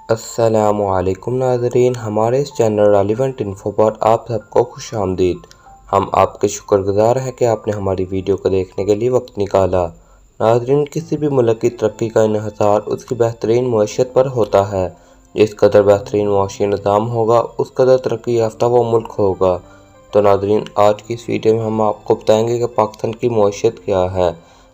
السلام علیکم ناظرین، ہمارے اس چینل ریلیونٹ انفو پر آپ سب کو خوش آمدید۔ ہم آپ کے شکر گزار ہیں کہ آپ نے ہماری ویڈیو کو دیکھنے کے لیے وقت نکالا۔ ناظرین، کسی بھی ملک کی ترقی کا انحصار اس کی بہترین معیشت پر ہوتا ہے۔ جس قدر بہترین معاشی نظام ہوگا اس قدر ترقی یافتہ وہ ملک ہوگا۔ تو ناظرین، آج کی اس ویڈیو میں ہم آپ کو بتائیں گے کہ پاکستان کی معیشت کیا ہے،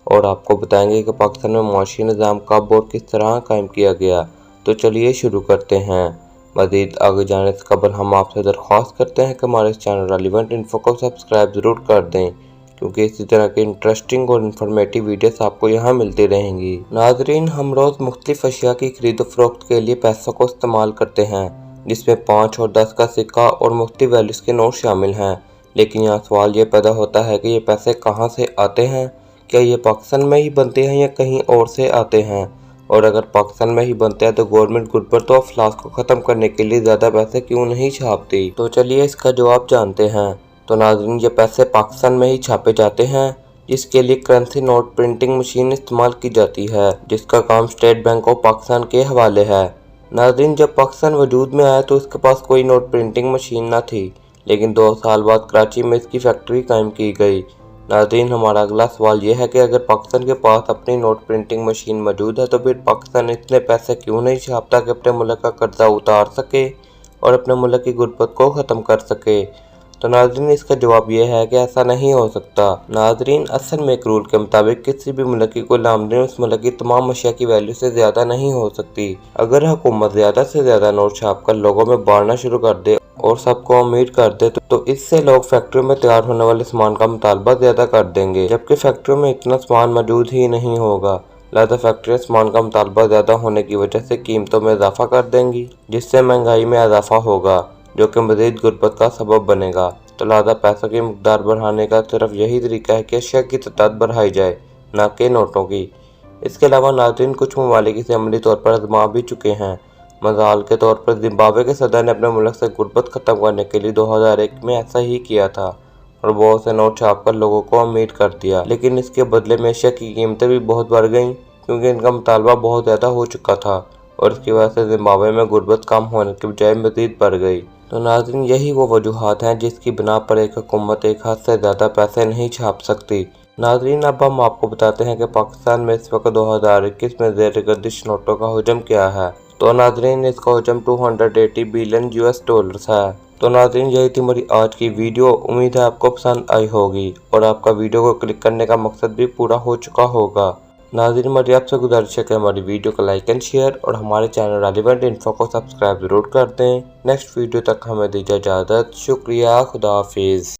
اور آپ کو بتائیں گے کہ پاکستان میں معاشی نظام کب اور کس طرح قائم کیا گیا۔ تو چلیے شروع کرتے ہیں۔ مزید آگے جانے سے قبل ہم آپ سے درخواست کرتے ہیں کہ ہمارے اس چینل ریلیونٹ انفو کو سبسکرائب ضرور کر دیں، کیونکہ اسی طرح کی انٹرسٹنگ اور انفارمیٹیو ویڈیوز آپ کو یہاں ملتی رہیں گی۔ ناظرین، ہم روز مختلف اشیاء کی خرید و فروخت کے لیے پیسوں کو استعمال کرتے ہیں، جس میں 5 اور 10 کا سکہ اور مختلف ویلیوز کے نوٹ شامل ہیں۔ لیکن یہاں سوال یہ پیدا ہوتا ہے کہ یہ پیسے کہاں سے آتے ہیں؟ کیا یہ پاکستان میں ہی بنتے ہیں یا کہیں اور سے آتے ہیں؟ اور اگر پاکستان میں ہی بنتے ہیں تو گورنمنٹ غربت و افلاس کو ختم کرنے کے لیے زیادہ پیسے کیوں نہیں چھاپتی؟ تو چلیے اس کا جواب جانتے ہیں۔ تو ناظرین، یہ پیسے پاکستان میں ہی چھاپے جاتے ہیں، جس کے لیے کرنسی نوٹ پرنٹنگ مشین استعمال کی جاتی ہے، جس کا کام اسٹیٹ بینک آف پاکستان کے حوالے ہے۔ ناظرین، جب پاکستان وجود میں آیا تو اس کے پاس کوئی نوٹ پرنٹنگ مشین نہ تھی، لیکن 2 سال بعد کراچی میں اس کی فیکٹری قائم کی گئی۔ ناظرین، ہمارا اگلا سوال یہ ہے کہ اگر پاکستان کے پاس اپنی نوٹ پرنٹنگ مشین موجود ہے تو پھر پاکستان اتنے پیسے کیوں نہیں چھاپتا کہ اپنے ملک کا قرضہ اتار سکے اور اپنے ملک کی غربت کو ختم کر سکے؟ تو ناظرین، اس کا جواب یہ ہے کہ ایسا نہیں ہو سکتا۔ ناظرین، اصل میں ایک رول کے مطابق کسی بھی ملک کی کل آمدنی اس ملک کی تمام اشیاء کی ویلیو سے زیادہ نہیں ہو سکتی۔ اگر حکومت زیادہ سے زیادہ نوٹ چھاپ کر لوگوں میں بانٹنا شروع کر دے اور سب کو امیر کر دے تو اس سے لوگ فیکٹریوں میں تیار ہونے والے سامان کا مطالبہ زیادہ کر دیں گے، جبکہ فیکٹریوں میں اتنا سامان موجود ہی نہیں ہوگا۔ لہذا فیکٹریاں سامان کا مطالبہ زیادہ ہونے کی وجہ سے قیمتوں میں اضافہ کر دیں گی، جس سے مہنگائی میں اضافہ ہوگا، جو کہ مزید غربت کا سبب بنے گا۔ تو لہذا پیسوں کی مقدار بڑھانے کا صرف یہی طریقہ ہے کہ اشیاء کی تعداد بڑھائی جائے، نہ کہ نوٹوں کی۔ اس کے علاوہ ناظرین، کچھ ممالک اسے عملی طور پر آزما بھی چکے ہیں۔ مثال کے طور پر زمبابوے کے صدر نے اپنے ملک سے غربت ختم کرنے کے لیے 2001 میں ایسا ہی کیا تھا اور بہت سے نوٹ چھاپ کر لوگوں کو امیر کر دیا، لیکن اس کے بدلے میں اشیاء کی قیمتیں بھی بہت بڑھ گئیں، کیونکہ ان کا مطالبہ بہت زیادہ ہو چکا تھا، اور اس کی وجہ سے زمبابوے میں غربت کم ہونے کے بجائے مزید بڑھ گئی۔ تو ناظرین، یہی وہ وجوہات ہیں جس کی بنا پر ایک حکومت ایک حد سے زیادہ پیسے نہیں چھاپ سکتی۔ ناظرین، اب ہم آپ کو بتاتے ہیں کہ پاکستان میں اس وقت 2021 میں زیر گردش نوٹوں کا حجم کیا ہے۔ تو ناظرین، اس کا حجم $280 بلین ہے۔ تو ناظرین، یہی تھی ہماری آج کی ویڈیو۔ امید ہے آپ کو پسند آئی ہوگی اور آپ کا ویڈیو کو کلک کرنے کا مقصد بھی پورا ہو چکا ہوگا۔ ناظرین، ہماری آپ سے گزارش ہے کہ ہماری ویڈیو کو لائک اینڈ شیئر اور ہمارے چینل ریلیونٹ انفو کو سبسکرائب ضرور کر دیں۔ نیکسٹ ویڈیو تک ہمیں دیجیے اجازت۔ شکریہ، خدا حافظ۔